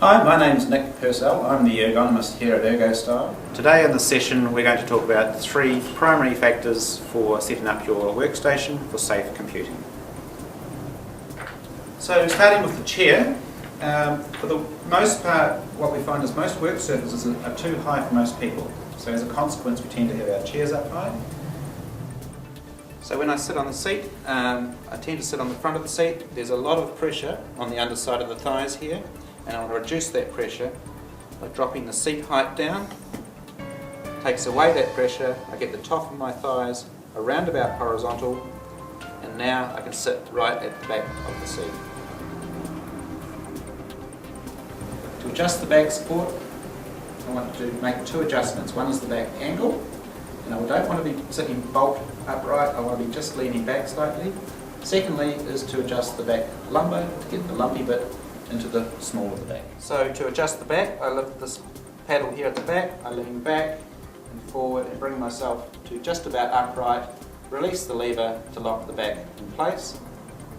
Hi, my name is Nick Purcell. I'm the ergonomist here at Ergostyle. Today in this session we're going to talk about three primary factors for setting up your workstation for safe computing. So starting with the chair, for the most part what we find is most work surfaces are too high for most people. So as a consequence we tend to have our chairs up high. So when I sit on the seat, I tend to sit on the front of the seat. There's a lot of pressure on the underside of the thighs here, and I want to reduce that pressure by dropping the seat height down. Takes away that pressure, I get the top of my thighs around about horizontal, and now I can sit right at the back of the seat. To adjust the back support, I want to make two adjustments. One is the back angle, and I don't want to be sitting bolt upright, I want to be just leaning back slightly. Secondly is to adjust the back lumbar, to get the lumpy bit into the small of the back. So to adjust the back, I lift this paddle here at the back, I lean back and forward and bring myself to just about upright, release the lever to lock the back in place,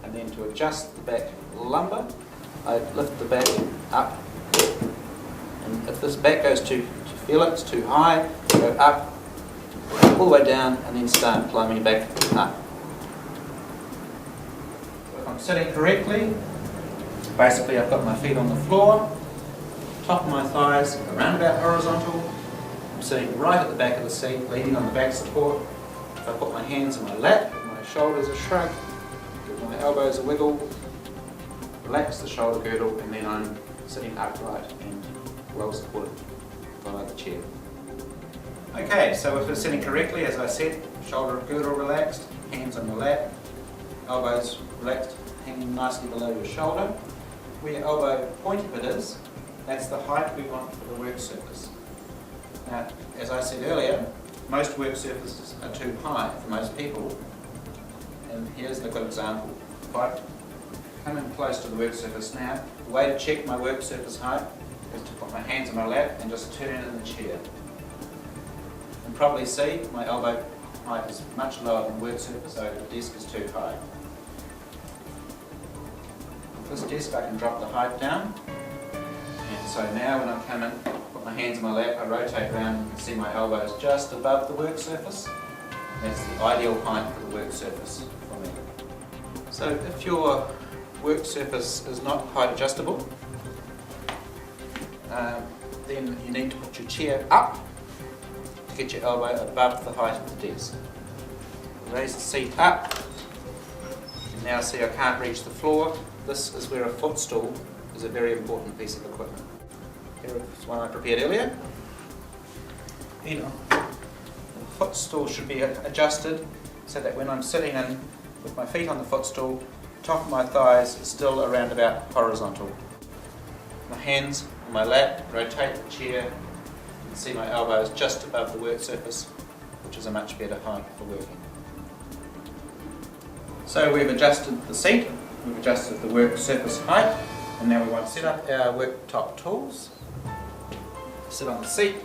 and then to adjust the back lumbar, I lift the back up, and if this back goes to feel it, it's too high, go up, all the way down and then start climbing back up. So if I'm sitting correctly, basically I've got my feet on the floor, top of my thighs around about horizontal, I'm sitting right at the back of the seat, leaning on the back support. If I put my hands in my lap, give my shoulders a shrug, give my elbows a wiggle, relax the shoulder girdle, and then I'm sitting upright and well supported by the chair. Okay, so if we're sitting correctly, as I said, shoulder girdle relaxed, hands on your lap, elbows relaxed, hanging nicely below your shoulder. Where your elbow pointy bit is, that's the height we want for the work surface. Now, as I said earlier, most work surfaces are too high for most people, and here's a good example. If I come in close to the work surface now, the way to check my work surface height is to put my hands on my lap and just turn in the chair. You can probably see my elbow height is much lower than work surface, so the desk is too high. With this desk I can drop the height down, and so now when I come in, put my hands on my lap, I rotate around and you can see my elbow is just above the work surface. That's the ideal height for the work surface for me. So if your work surface is not height adjustable, then you need to put your chair up to get your elbow above the height of the desk. Raise the seat up. You now see I can't reach the floor. This is where a footstool is a very important piece of equipment. Here is one I prepared earlier. The footstool should be adjusted so that when I'm sitting in with my feet on the footstool, the top of my thighs is still around about horizontal. My hands on my lap, rotate the chair, you can see my elbows just above the work surface, which is a much better height for working. So we've adjusted the seat, we've adjusted the work surface height, and now we want to set up our worktop tools. Sit on the seat,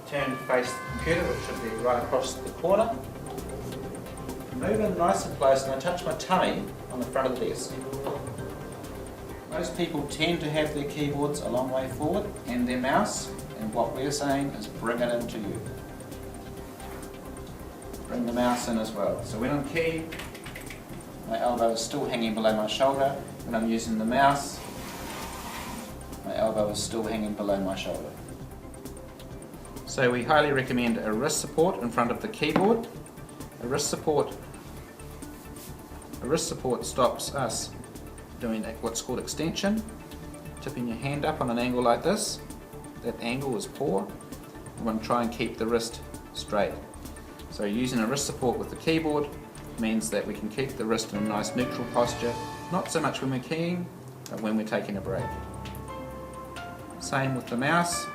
turn to face the computer, which should be right across the corner. Move in nice and close, and I touch my tummy on the front of the desk. Most people tend to have their keyboards a long way forward and their mouse, and what we're saying is bring it into you. Bring the mouse in as well. So when I'm keying, my elbow is still hanging below my shoulder. When I'm using the mouse, my elbow is still hanging below my shoulder. So we highly recommend a wrist support in front of the keyboard. A wrist support stops us doing what's called extension, tipping your hand up on an angle like this. That angle is poor. We want to try and keep the wrist straight. So using a wrist support with the keyboard means that we can keep the wrist in a nice neutral posture, not so much when we're keying, but when we're taking a break. Same with the mouse.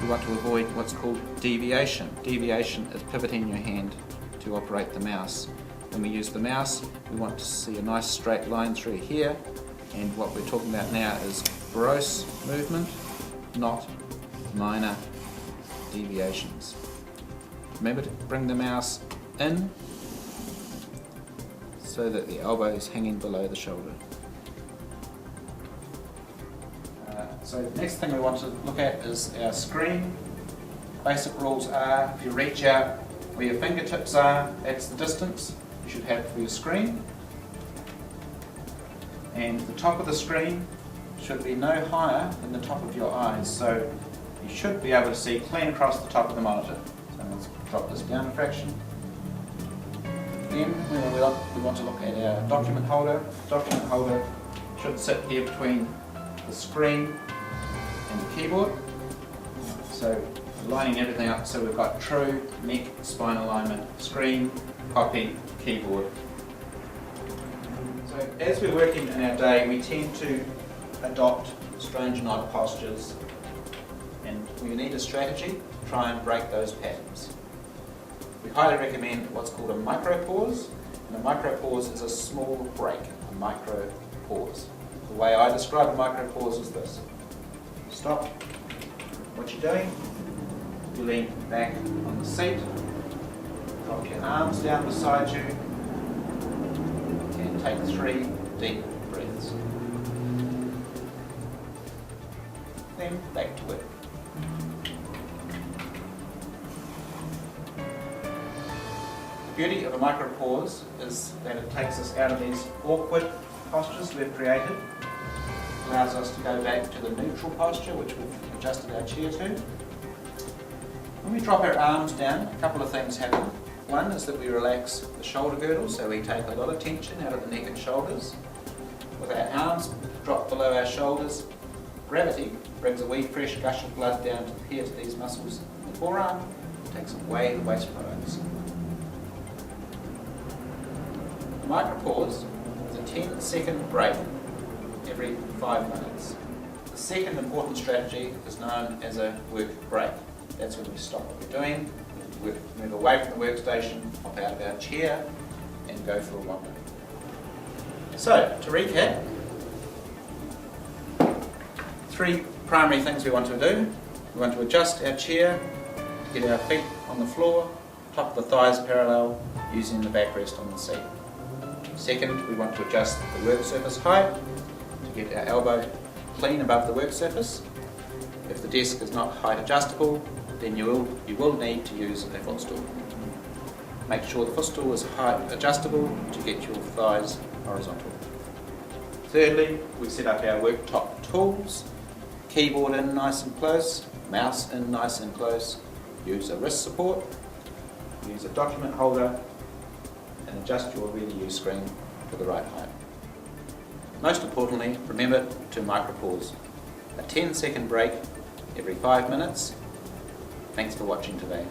We want to avoid what's called deviation. Deviation is pivoting your hand to operate the mouse. When we use the mouse, we want to see a nice straight line through here, and what we're talking about now is gross movement, not minor deviations. Remember to bring the mouse in so that the elbow is hanging below the shoulder. So So the next thing we want to look at is our screen. Basic rules are, if you reach out where your fingertips are, that's the distance you should have for your screen. And the top of the screen should be no higher than the top of your eyes. So you should be able to see clean across the top of the monitor. So let's drop this down a fraction. Then we want to look at our document holder. Document holder should sit here between the screen and the keyboard. So lining everything up so we've got true neck spine alignment, screen, copy, keyboard. So as we're working in our day, we tend to adopt strange and odd postures, and we need a strategy to try and break those patterns. We highly recommend what's called a micro pause, and a micro pause is a small break, a micro pause. The way I describe a micro pause is this. Stop what you're doing, you lean back on the seat, drop your arms down beside you, and take 3 deep breaths. Then back to work. The beauty of a micro pause is that it takes us out of these awkward postures we've created, allows us to go back to the neutral posture which we've adjusted our chair to. When we drop our arms down, a couple of things happen. One is that we relax the shoulder girdle, so we take a lot of tension out of the neck and shoulders. With our arms dropped below our shoulders, gravity brings a wee fresh gush of blood down here to these muscles in the forearm, takes away the waste products. The micro pause is a 10-second break every 5 minutes. The second important strategy is known as a work break. That's when we stop what we're doing, move away from the workstation, hop out of our chair and go for a wander. So, to recap, 3 primary things we want to do. We want to adjust our chair, get our feet on the floor, top of the thighs parallel, using the backrest on the seat. Second, we want to adjust the work surface height to get our elbow clean above the work surface. If the desk is not height adjustable, then you will need to use a footstool. Make sure the footstool is height adjustable to get your thighs horizontal. Thirdly, we set up our worktop tools, keyboard in nice and close, mouse in nice and close, use a wrist support, use a document holder, and adjust your ready use screen to the right height. Most importantly, remember to micro pause. A 10-second break every 5 minutes. Thanks for watching today.